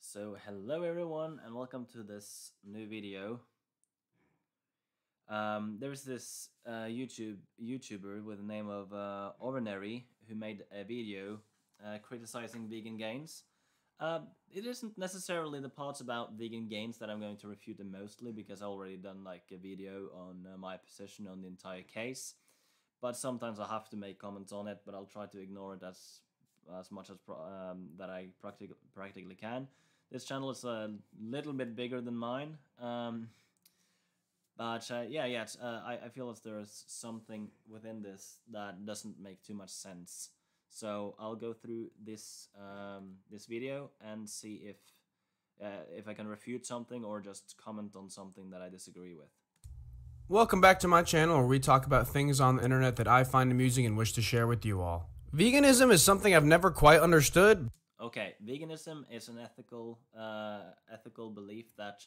So hello everyone and welcome to this new video. There's this YouTuber with the name of orrnery who made a video criticizing vegan gains. It isn't necessarily the parts about vegan gains that I'm going to refute them mostly, because I've already done like a video on my position on the entire case. But sometimes I have to make comments on it, but I'll try to ignore it as much as that I practically can. This channel is a little bit bigger than mine, I feel as there is something within this that doesn't make too much sense. So I'll go through this this video and see if I can refute something or just comment on something that I disagree with. Welcome back to my channel, where we talk about things on the internet that I find amusing and wish to share with you all. Veganism is something I've never quite understood. Okay, veganism is an ethical belief that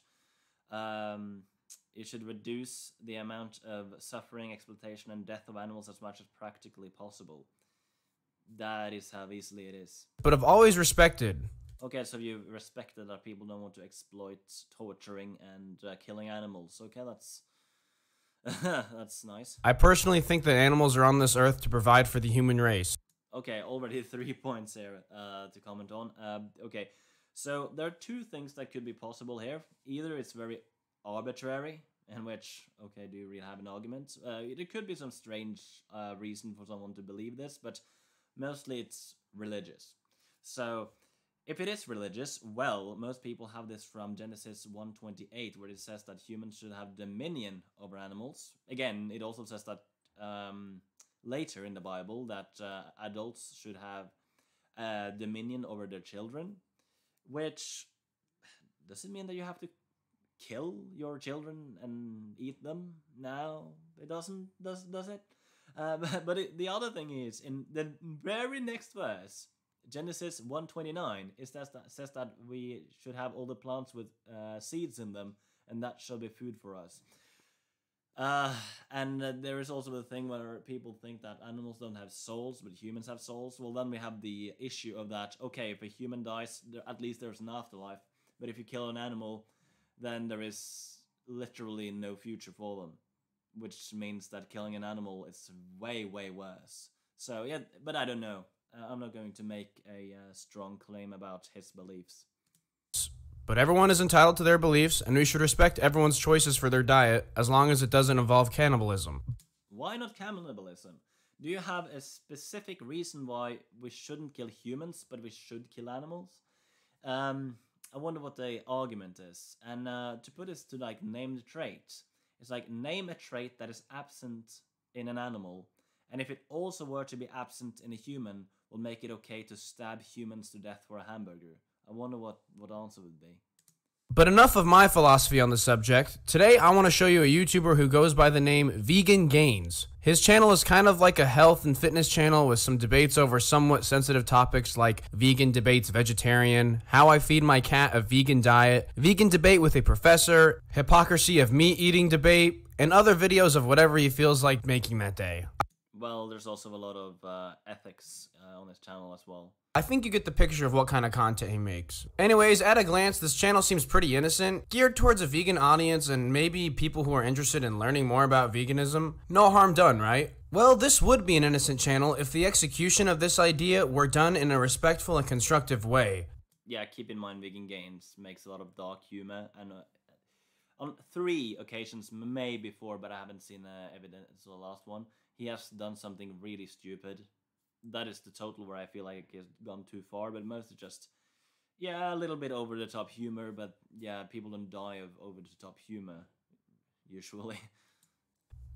you should reduce the amount of suffering, exploitation, and death of animals as much as practically possible. That is how easily it is. But I've always respected. Okay, so you respected that people don't want to exploit torturing and killing animals. Okay, that's that's nice. I personally think that animals are on this earth to provide for the human race. Okay, already 3 points here to comment on. Okay, so there are two things that could be possible here. Either it's very arbitrary, in which, okay, do you really have an argument? There could be some strange reason for someone to believe this, but mostly it's religious. So if it is religious, well, most people have this from Genesis 1:28, where it says that humans should have dominion over animals. Again, it also says that later in the Bible that adults should have dominion over their children, which doesn't mean that you have to kill your children and eat them. No, it doesn't, does it? The other thing is, in the very next verse, Genesis 1:29, it says that we should have all the plants with seeds in them, and that shall be food for us. There is also the thing where people think that animals don't have souls, but humans have souls. Well, then we have the issue of that, okay, if a human dies, at least there's an afterlife. But if you kill an animal, then there is literally no future for them. Which means that killing an animal is way, way worse. So, yeah, but I don't know. I'm not going to make a strong claim about his beliefs. But everyone is entitled to their beliefs, and we should respect everyone's choices for their diet, as long as it doesn't involve cannibalism. Why not cannibalism? Do you have a specific reason why we shouldn't kill humans, but we should kill animals? I wonder what the argument is. And to put this to, like, name the trait, it's like, name a trait that is absent in an animal, and if it also were to be absent in a human, will make it okay to stab humans to death for a hamburger. I wonder what the answer would be. But enough of my philosophy on the subject. Today, I want to show you a YouTuber who goes by the name Vegan Gains. His channel is kind of like a health and fitness channel with some debates over somewhat sensitive topics like vegan debates vegetarian, how I feed my cat a vegan diet, vegan debate with a professor, hypocrisy of meat eating debate, and other videos of whatever he feels like making that day. Well, there's also a lot of ethics on his channel as well. I think you get the picture of what kind of content he makes. Anyways, at a glance, this channel seems pretty innocent, geared towards a vegan audience and maybe people who are interested in learning more about veganism. No harm done, right? Well, this would be an innocent channel if the execution of this idea were done in a respectful and constructive way. Yeah, keep in mind Vegan Gains makes a lot of dark humor, and on 3 occasions, maybe 4, but I haven't seen evidence of the last one, he has done something really stupid. That is the total where I feel like it's gone too far, but mostly just, yeah, a little bit over-the-top humor, but yeah, people don't die of over-the-top humor, usually.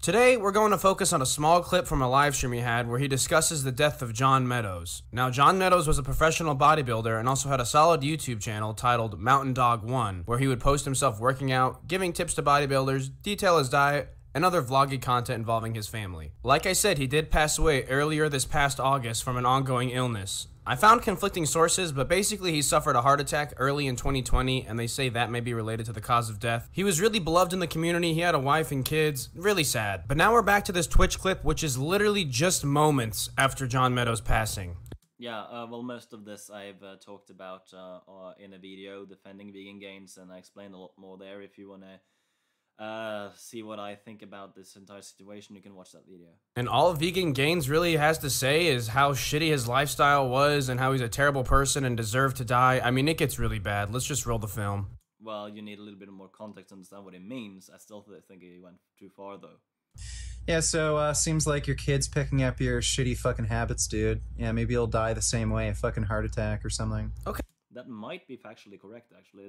Today, we're going to focus on a small clip from a live stream he had where he discusses the death of John Meadows. Now, John Meadows was a professional bodybuilder and also had a solid YouTube channel titled Mountain Dog 1, where he would post himself working out, giving tips to bodybuilders, detail his diet, and other vlogging content involving his family. Like I said, he did pass away earlier this past August from an ongoing illness. I found conflicting sources, but basically he suffered a heart attack early in 2020, and they say that may be related to the cause of death. He was really beloved in the community, he had a wife and kids, really sad. But now we're back to this Twitch clip, which is literally just moments after John Meadows' passing. Yeah, well, most of this I've talked about in a video defending vegan gains, and I explained a lot more there. If you want to see what I think about this entire situation, you can watch that video. And all Vegan Gains really has to say is how shitty his lifestyle was and how he's a terrible person and deserved to die. I mean, it gets really bad. Let's just roll the film. Well, you need a little bit more context to understand what it means. I still think he went too far, though. Yeah, so seems like your kid's picking up your shitty fucking habits, dude. Yeah, maybe he'll die the same way, a fucking heart attack or something. Okay. That might be factually correct, actually.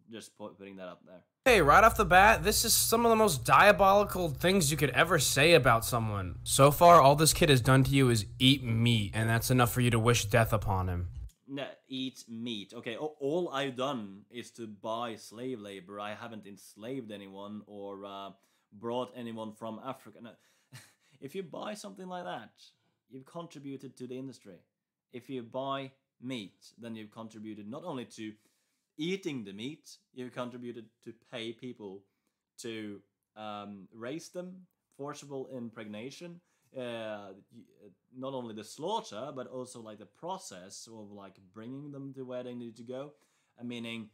Just putting that up there. Hey, right off the bat, this is some of the most diabolical things you could ever say about someone. So far, all this kid has done to you is eat meat, and that's enough for you to wish death upon him. No, eat meat. Okay, all I've done is to buy slave labor. I haven't enslaved anyone or brought anyone from Africa. No. If you buy something like that, you've contributed to the industry. If you buy meat, then you've contributed not only to eating the meat, you've contributed to pay people to raise them, forcible impregnation, not only the slaughter, but also like the process of like bringing them to where they need to go, meaning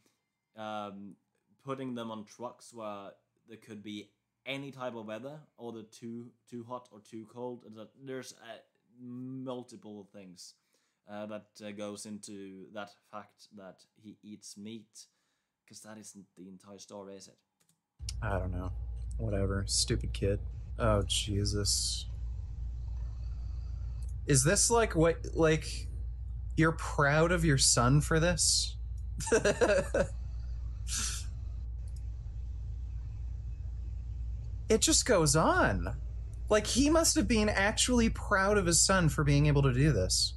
putting them on trucks where there could be any type of weather, either too hot or too cold. There's multiple things that goes into that fact that he eats meat, because that isn't the entire story, is it? I don't know. Whatever. Stupid kid. Oh, Jesus. Is this like what, like, you're proud of your son for this? It just goes on. Like, he must have been actually proud of his son for being able to do this.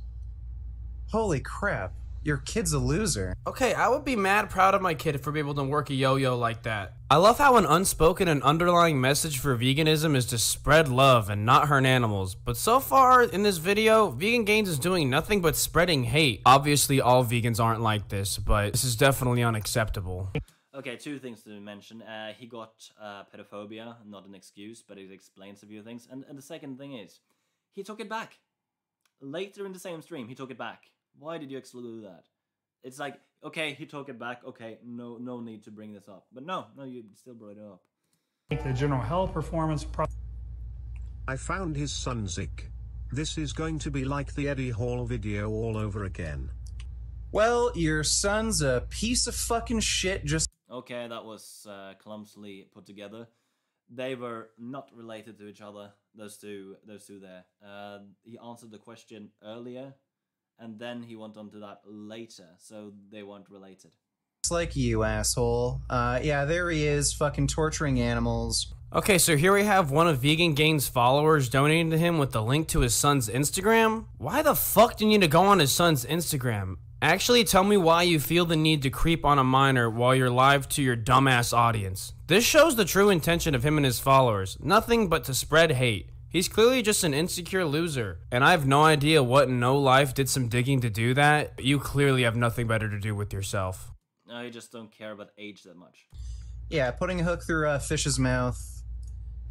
Holy crap. Your kid's a loser. Okay, I would be mad proud of my kid for being able to work a yo-yo like that. I love how an unspoken and underlying message for veganism is to spread love and not hurt animals. But so far in this video, Vegan Gains is doing nothing but spreading hate. Obviously, all vegans aren't like this, but this is definitely unacceptable. Okay, two things to mention. He got pedophobia, not an excuse, but it explains a few things. And the second thing is, he took it back. Later in the same stream, he took it back. Why did you exclude that? It's like, okay, he took it back. Okay, no need to bring this up. But no, you still brought it up. The general health performance. I found his son Zik. This is going to be like the Eddie Hall video all over again. Well, your son's a piece of fucking shit just... Okay, that was clumsily put together. They were not related to each other, those two there. He answered the question earlier, and then he went on to that later, so they weren't related. It's like you, asshole. Yeah, there he is, fucking torturing animals. Okay, so here we have one of Vegan Gains' followers donating to him with the link to his son's Instagram. Why the fuck do you need to go on his son's Instagram? Actually, tell me why you feel the need to creep on a minor while you're live to your dumbass audience. This shows the true intention of him and his followers. Nothing but to spread hate. He's clearly just an insecure loser. And I have no idea what no life did some digging to do that. You clearly have nothing better to do with yourself. No, you just don't care about age that much. Yeah, putting a hook through a fish's mouth.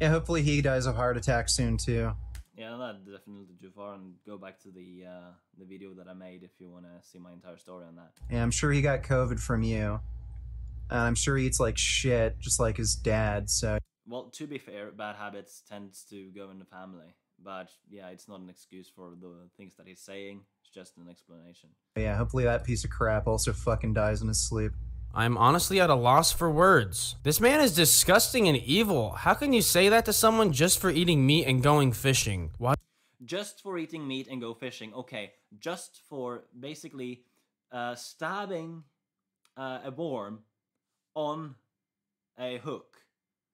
Yeah, hopefully he dies of a heart attack soon, too. Yeah, that's definitely too far, and go back to the video that I made if you want to see my entire story on that. Yeah, I'm sure he got COVID from you. And I'm sure he eats like shit, just like his dad, so... Well, to be fair, bad habits tends to go in the family. But, yeah, it's not an excuse for the things that he's saying. It's just an explanation. Yeah, hopefully that piece of crap also fucking dies in his sleep. I'm honestly at a loss for words. This man is disgusting and evil. How can you say that to someone just for eating meat and going fishing? What? Just for eating meat and go fishing. Okay, just for basically stabbing a worm on a hook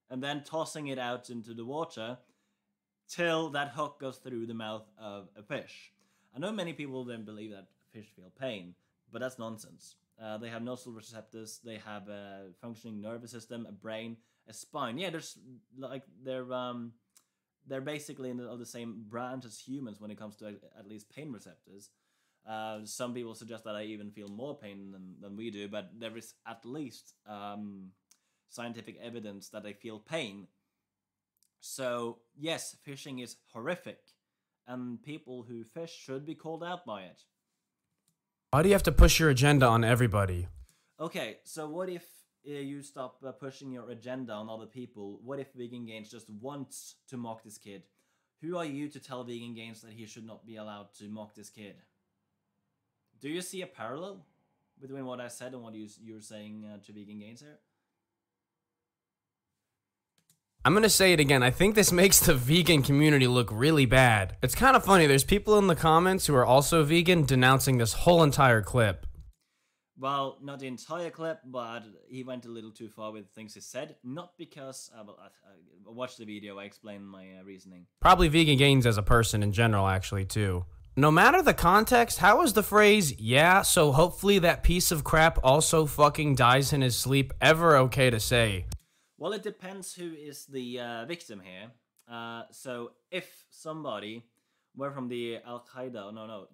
and then tossing it out into the water till that hook goes through the mouth of a fish. I know many people don't believe that fish feel pain, but that's nonsense. They have nostril receptors, they have a functioning nervous system, a brain, a spine. Yeah, there's like they're basically of the same branch as humans when it comes to at least pain receptors. Some people suggest that I even feel more pain than we do, but there is at least scientific evidence that I feel pain. So yes, fishing is horrific, and people who fish should be called out by it. Why do you have to push your agenda on everybody? Okay, so what if you stop pushing your agenda on other people? What if Vegan Gains just wants to mock this kid? Who are you to tell Vegan Gains that he should not be allowed to mock this kid? Do you see a parallel between what I said and what you're saying to Vegan Gains here? I'm gonna say it again. I think this makes the vegan community look really bad. It's kind of funny. There's people in the comments who are also vegan denouncing this whole entire clip. Well, not the entire clip, but he went a little too far with things he said. Not because... I watched the video, I explained my reasoning. Probably Vegan Gains as a person in general, actually, too. No matter the context, how is the phrase, "yeah, so hopefully that piece of crap also fucking dies in his sleep," ever okay to say? Well, it depends who is the victim here. So if somebody were from the Al-Qaeda, no,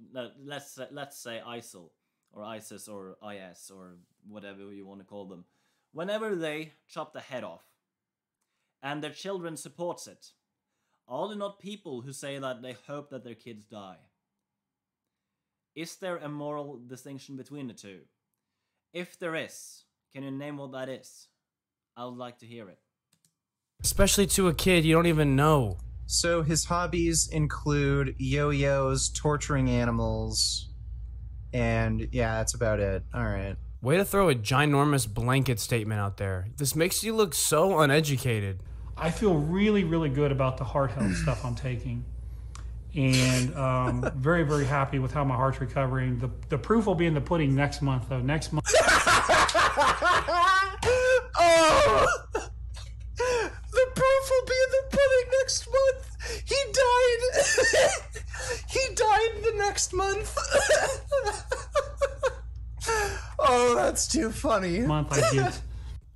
let's say ISIL, or ISIS, or IS, or whatever you want to call them, whenever they chop the head off, and their children supports it, are there not people who say that they hope that their kids die? Is there a moral distinction between the two? If there is, can you name what that is? I would like to hear it. Especially to a kid you don't even know. So his hobbies include yo-yos, torturing animals, and yeah, that's about it. All right. Way to throw a ginormous blanket statement out there. This makes you look so uneducated. I feel really, really good about the heart health stuff I'm taking. And very, very happy with how my heart's recovering. The proof will be in the pudding next month, though. Next month. Oh! The proof will be in the pudding next month. He died. He died the next month. Oh, that's too funny. Month I get.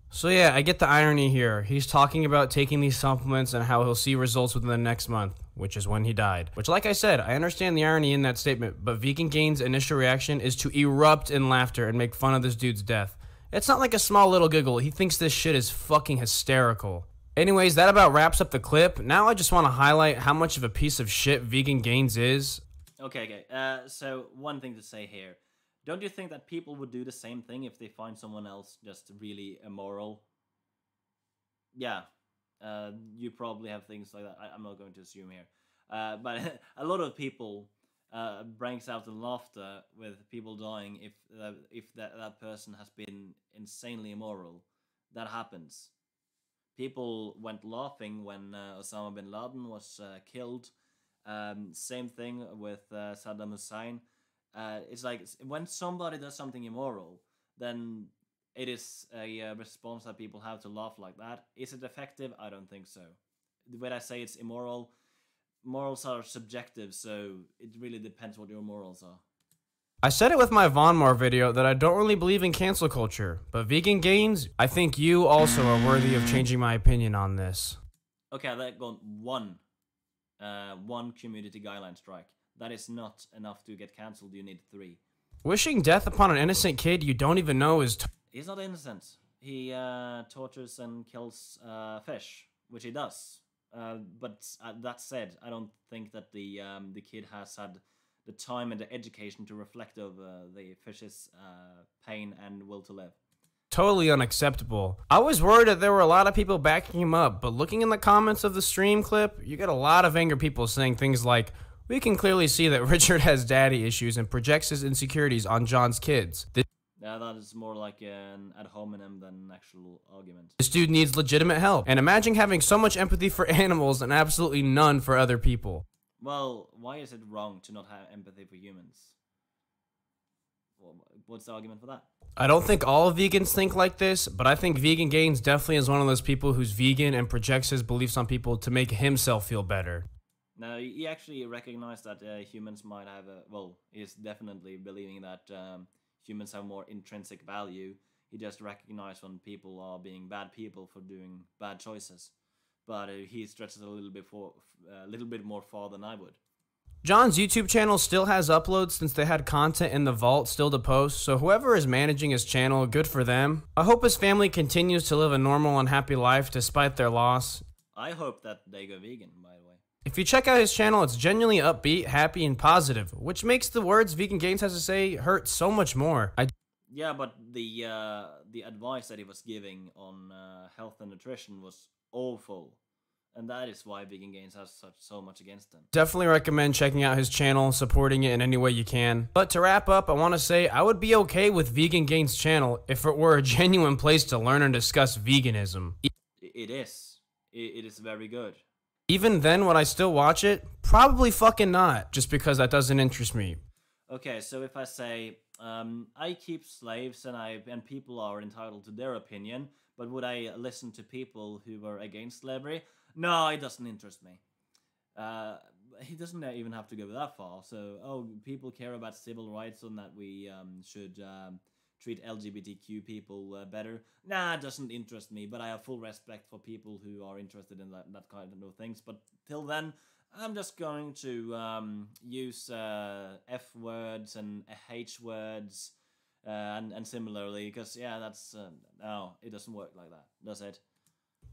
So yeah, I get the irony here. He's talking about taking these supplements and how he'll see results within the next month, which is when he died. Which, like I said, I understand the irony in that statement, but Vegan Gains' initial reaction is to erupt in laughter and make fun of this dude's death. It's not like a small little giggle. He thinks this shit is fucking hysterical. Anyways, that about wraps up the clip. Now I just want to highlight how much of a piece of shit Vegan Gains is. Okay. So one thing to say here. Don't you think that people would do the same thing if they find someone else just really immoral? Yeah. You probably have things like that. I'm not going to assume here. But a lot of people breaks out in laughter with people dying if that person has been insanely immoral. That happens. People went laughing when Osama bin Laden was killed. Same thing with Saddam Hussein. It's like when somebody does something immoral, then it is a response that people have to laugh like that. Is it effective? I don't think so. When I say it's immoral, morals are subjective, so it really depends what your morals are. I said it with my Von Mar video that I don't really believe in cancel culture, but Vegan Gains, I think you also are worthy of changing my opinion on this. Okay, that got one community guideline strike. That is not enough to get cancelled. You need 3. Wishing death upon an innocent kid you don't even know is... He's not innocent. He tortures and kills fish, which he does. But that said, I don't think that the kid has had the time and the education to reflect over the fish's pain and will to live. Totally unacceptable. I was worried that there were a lot of people backing him up, but looking in the comments of the stream clip, you get a lot of angry people saying things like, "We can clearly see that Richard has daddy issues and projects his insecurities on John's kids. Yeah, that is more like an ad hominem than an actual argument. This dude needs legitimate help. And imagine having so much empathy for animals and absolutely none for other people." Well, why is it wrong to not have empathy for humans? Well, what's the argument for that? I don't think all vegans think like this, but I think Vegan Gains definitely is one of those people who's vegan and projects his beliefs on people to make himself feel better. No, he actually recognized that humans might have he's definitely believing that humans have more intrinsic value. He just recognized when people are being bad people for doing bad choices. But he stretches a little bit more far than I would. John's YouTube channel still has uploads since they had content in the vault still to post, so whoever is managing his channel, good for them. I hope his family continues to live a normal and happy life despite their loss. I hope that they go vegan, by the way. If you check out his channel, it's genuinely upbeat, happy, and positive, which makes the words Vegan Gains has to say hurt so much more. Yeah, but the advice that he was giving on health and nutrition was awful, and that is why Vegan Gains has so much against him. Definitely recommend checking out his channel, supporting it in any way you can. But to wrap up, I want to say I would be okay with Vegan Gains' channel if it were a genuine place to learn and discuss veganism. It is. It is very good. Even then, would I still watch it? Probably fucking not, just because that doesn't interest me. Okay, so if I say, I keep slaves and people are entitled to their opinion, but would I listen to people who are against slavery? No, it doesn't interest me. He doesn't even have to go that far. So, oh, people care about civil rights and that we should treat LGBTQ people better. Nah, it doesn't interest me, but I have full respect for people who are interested in that kind of things. But till then, I'm just going to use F words and H words and similarly, because, yeah, that's... no, it doesn't work like that, does it?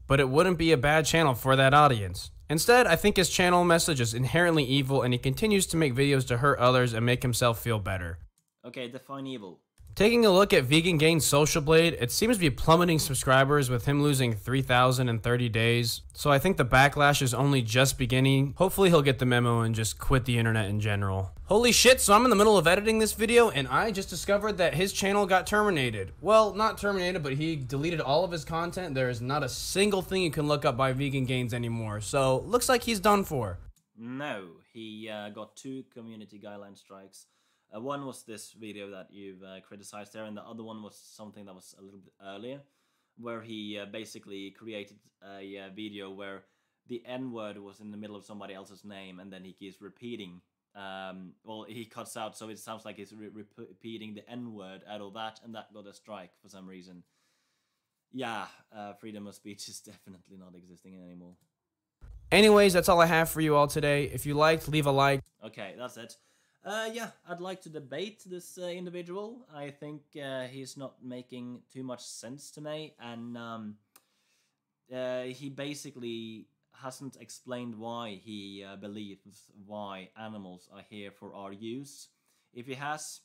But it wouldn't be a bad channel for that audience. Instead, I think his channel message is inherently evil and he continues to make videos to hurt others and make himself feel better. Okay, define evil. Taking a look at Vegan Gains' Social Blade, it seems to be plummeting subscribers with him losing 3,000 in 30 days. So I think the backlash is only just beginning. Hopefully he'll get the memo and just quit the internet in general. Holy shit, so I'm in the middle of editing this video and I just discovered that his channel got terminated. Well, not terminated, but he deleted all of his content. There is not a single thing you can look up by Vegan Gains anymore. So looks like he's done for. No, he got 2 community guideline strikes. One was this video that you've criticized there, and the other one was something that was a little bit earlier, where he basically created a video where the N-word was in the middle of somebody else's name, and then he keeps repeating. Well, he cuts out, so it sounds like he's repeating the N-word out of that, and that got a strike for some reason. Yeah, freedom of speech is definitely not existing anymore. Anyways, that's all I have for you all today. If you liked, leave a like. Okay, that's it. Yeah, I'd like to debate this individual. I think he's not making too much sense to me, and he basically hasn't explained why he believes why animals are here for our use. If he has,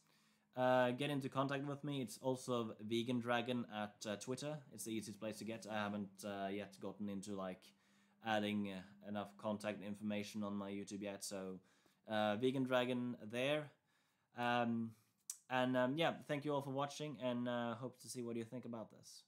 get into contact with me. It's also Vegan Dragon at Twitter. It's the easiest place to get. I haven't yet gotten into like adding enough contact information on my YouTube yet, so Vegan Dragon there. Yeah, thank you all for watching, and hope to see what you think about this.